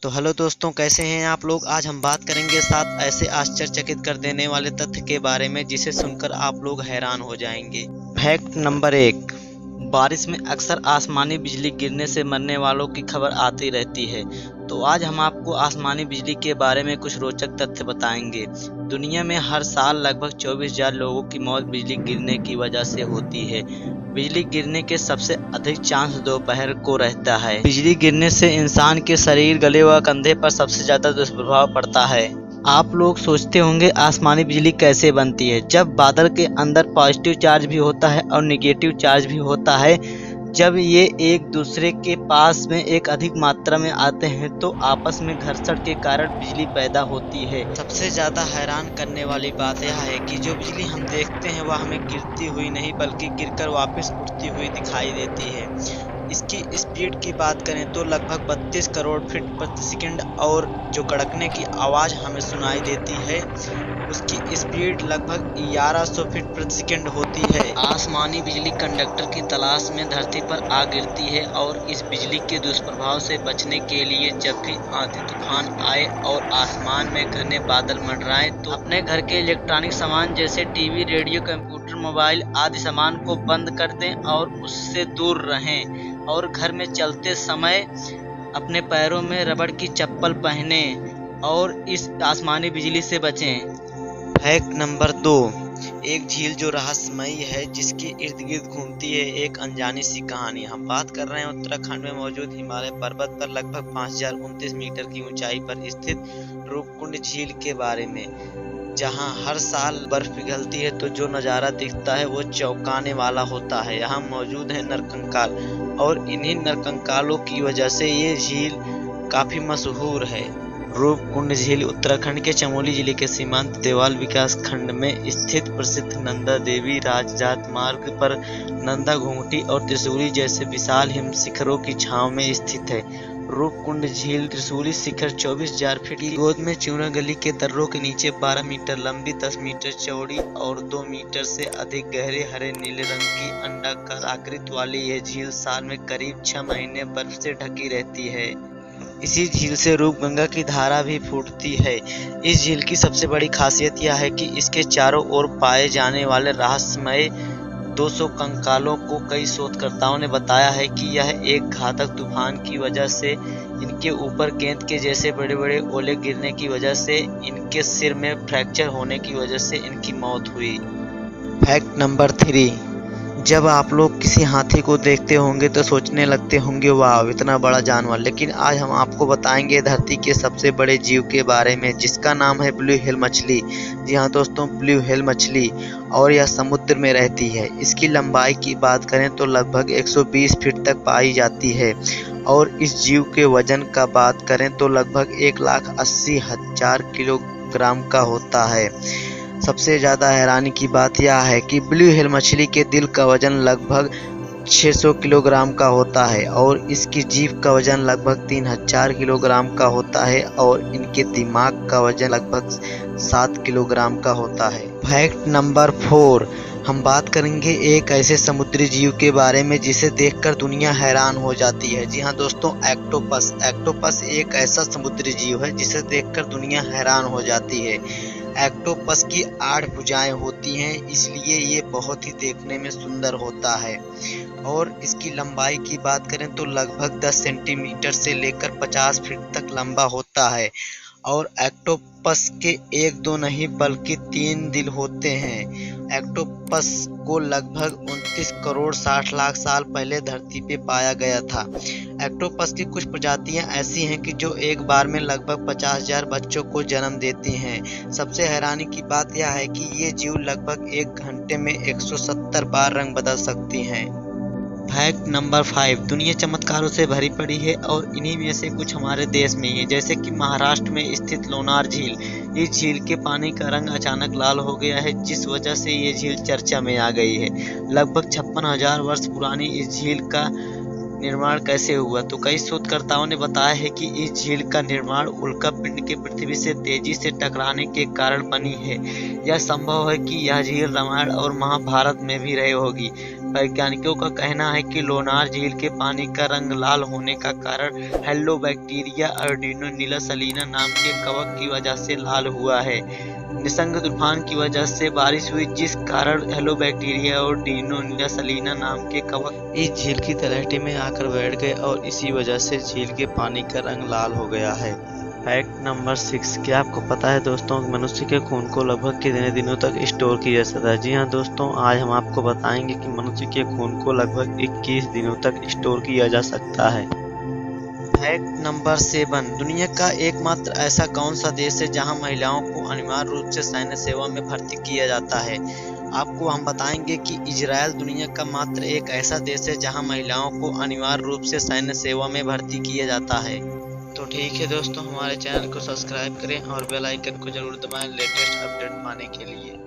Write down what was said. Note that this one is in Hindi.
तो हेलो दोस्तों, कैसे हैं आप लोग। आज हम बात करेंगे 7 ऐसे आश्चर्यचकित कर देने वाले तथ्य के बारे में जिसे सुनकर आप लोग हैरान हो जाएंगे। फैक्ट नंबर 1, बारिश में अक्सर आसमानी बिजली गिरने से मरने वालों की खबर आती रहती है। तो आज हम आपको आसमानी बिजली के बारे में कुछ रोचक तथ्य बताएंगे। दुनिया में हर साल लगभग 24,000 लोगों की मौत बिजली गिरने की वजह से होती है। बिजली गिरने के सबसे अधिक चांस दोपहर को रहता है। बिजली गिरने से इंसान के शरीर, गले व कंधे पर सबसे ज्यादा दुष्प्रभाव पड़ता है। आप लोग सोचते होंगे आसमानी बिजली कैसे बनती है। जब बादल के अंदर पॉजिटिव चार्ज भी होता है और नेगेटिव चार्ज भी होता है, जब ये एक दूसरे के पास में एक अधिक मात्रा में आते हैं तो आपस में घर्षण के कारण बिजली पैदा होती है। सबसे ज्यादा हैरान करने वाली बात यह है कि जो बिजली हम देखते हैं वह हमें गिरती हुई नहीं बल्कि गिरकर वापस उठती हुई दिखाई देती है। इसकी स्पीड की बात करें तो लगभग 32 करोड़ फीट प्रति सेकंड, और जो कड़कने की आवाज हमें सुनाई देती है उसकी स्पीड लगभग 1100 फीट प्रति सेकंड होती है। आसमानी बिजली कंडक्टर की तलाश में धरती पर आ गिरती है, और इस बिजली के दुष्प्रभाव से बचने के लिए जब भी आंधी तूफान आए और आसमान में घने बादल मंडराए तो अपने घर के इलेक्ट्रॉनिक सामान जैसे टीवी, रेडियो, कंप्यूटर, मोबाइल आदि सामान को बंद कर दें और उससे दूर रहें। और घर में चलते समय अपने पैरों में रबड़ की चप्पल पहने और इस आसमानी बिजली से बचें। फैक्ट नंबर 2, एक झील जो रहस्यमयी है जिसके इर्द गिर्द घूमती है एक अनजानी सी कहानी। हम बात कर रहे हैं उत्तराखंड में मौजूद हिमालय पर्वत पर लगभग 5029 मीटर की ऊंचाई पर स्थित रूपकुंड झील के बारे में, जहां हर साल बर्फ पिघलती है तो जो नज़ारा दिखता है वो चौंकाने वाला होता है। यहाँ मौजूद है नरकंकाल, और इन्हीं नरकंकालों की वजह से ये झील काफी मशहूर है। रूपकुंड झील उत्तराखंड के चमोली जिले के सीमांत देवाल विकास खंड में स्थित प्रसिद्ध नंदा देवी राजजात मार्ग पर नंदा घूंघटी और त्रिशूली जैसे विशाल हिम शिखरों की छांव में स्थित है। रूपकुंड झील त्रिशूली शिखर 24,000 फीट की गोद में चूना गली के दर्रों के नीचे 12 मीटर लंबी, 10 मीटर चौड़ी और 2 मीटर से अधिक गहरे हरे नीले रंग की अंडाकार आकृति वाली यह झील साल में करीब 6 महीने बर्फ से ढकी रहती है। इसी झील से रूपगंगा की धारा भी फूटती है। इस झील की सबसे बड़ी खासियत यह है कि इसके चारों ओर पाए जाने वाले रहस्यमय 200 कंकालों को कई शोधकर्ताओं ने बताया है कि यह एक घातक तूफान की वजह से इनके ऊपर गेंद के जैसे बड़े बड़े ओले गिरने की वजह से इनके सिर में फ्रैक्चर होने की वजह से इनकी मौत हुई। फैक्ट नंबर 3, जब आप लोग किसी हाथी को देखते होंगे तो सोचने लगते होंगे वाह इतना बड़ा जानवर, लेकिन आज हम आपको बताएंगे धरती के सबसे बड़े जीव के बारे में जिसका नाम है ब्लू व्हेल मछली। जी हाँ दोस्तों, ब्लू व्हेल मछली, और यह समुद्र में रहती है। इसकी लंबाई की बात करें तो लगभग 120 फीट तक पाई जाती है, और इस जीव के वजन का बात करें तो लगभग 1,80,000 किलोग्राम का होता है। सबसे ज़्यादा हैरानी की बात यह है कि ब्लू व्हेल मछली के दिल का वजन लगभग 600 किलोग्राम का होता है, और इसकी जीभ का वजन लगभग 3,000 किलोग्राम का होता है, और इनके दिमाग का वजन लगभग 7 किलोग्राम का होता है। फैक्ट नंबर 4, हम बात करेंगे एक ऐसे समुद्री जीव के बारे में जिसे देखकर दुनिया हैरान हो जाती है। जी हाँ दोस्तों, एक्टोपस। एक्टोपस एक ऐसा समुद्री जीव है जिसे देखकर दुनिया हैरान हो जाती है। एक्टोपस की 8 भुजाएं होती हैं, इसलिए ये बहुत ही देखने में सुंदर होता है। और इसकी लंबाई की बात करें तो लगभग 10 सेंटीमीटर से लेकर 50 फीट तक लंबा होता है। और एक्टोपस के 1-2 नहीं बल्कि 3 दिल होते हैं। एक्टोपस को लगभग 29 करोड़ 60 लाख साल पहले धरती पे पाया गया था। एक्टोपस की कुछ प्रजातियां ऐसी हैं कि जो एक बार में लगभग 50,000 बच्चों को जन्म देती हैं। सबसे हैरानी की बात यह है कि ये जीव लगभग 1 घंटे में 170 बार रंग बदल सकती हैं। फैक्ट नंबर 5, दुनिया चमत्कारों से भरी पड़ी है, और इन्हीं में से कुछ हमारे देश में ही है। जैसे कि महाराष्ट्र में स्थित लोनार झील। इस झील के पानी का रंग अचानक लाल हो गया है, जिस वजह से ये झील चर्चा में आ गई है। लगभग 56,000 वर्ष पुरानी इस झील का निर्माण कैसे हुआ, तो कई शोधकर्ताओं ने बताया है कि इस झील का निर्माण उल्कापिंड के पृथ्वी से तेजी से टकराने के कारण बनी है। यह संभव है कि यह झील रामायण और महाभारत में भी रही होगी। वैज्ञानिकों का कहना है कि लोनार झील के पानी का रंग लाल होने का कारण हेलोबैक्टीरिया आयोडिनो सलीना नाम के कवक की वजह से लाल हुआ है। निसर्ग तूफान की वजह से बारिश हुई, जिस कारण हेलोबैक्टीरिया और आयोडिनो सलीना नाम के कवक इस झील की तलहटी में आकर बैठ गए और इसी वजह से झील के पानी का रंग लाल हो गया है। फैक्ट नंबर 6, क्या आपको पता है दोस्तों मनुष्य के खून को लगभग कितने दिनों तक स्टोर किया जा सकता है? जी हाँ दोस्तों, आज हम आपको बताएंगे कि मनुष्य के खून को लगभग 21 दिनों तक स्टोर किया जा सकता है। फैक्ट नंबर 7, दुनिया का एकमात्र ऐसा कौन सा देश है जहां महिलाओं को अनिवार्य रूप से सैन्य सेवा में भर्ती किया जाता है? आपको हम बताएंगे कि इजराइल दुनिया का मात्र एक ऐसा देश है जहां महिलाओं को अनिवार्य रूप से सैन्य सेवा में भर्ती किया जाता है। तो ठीक है दोस्तों, हमारे चैनल को सब्सक्राइब करें और बेल आइकन को जरूर दबाएं लेटेस्ट अपडेट पाने के लिए।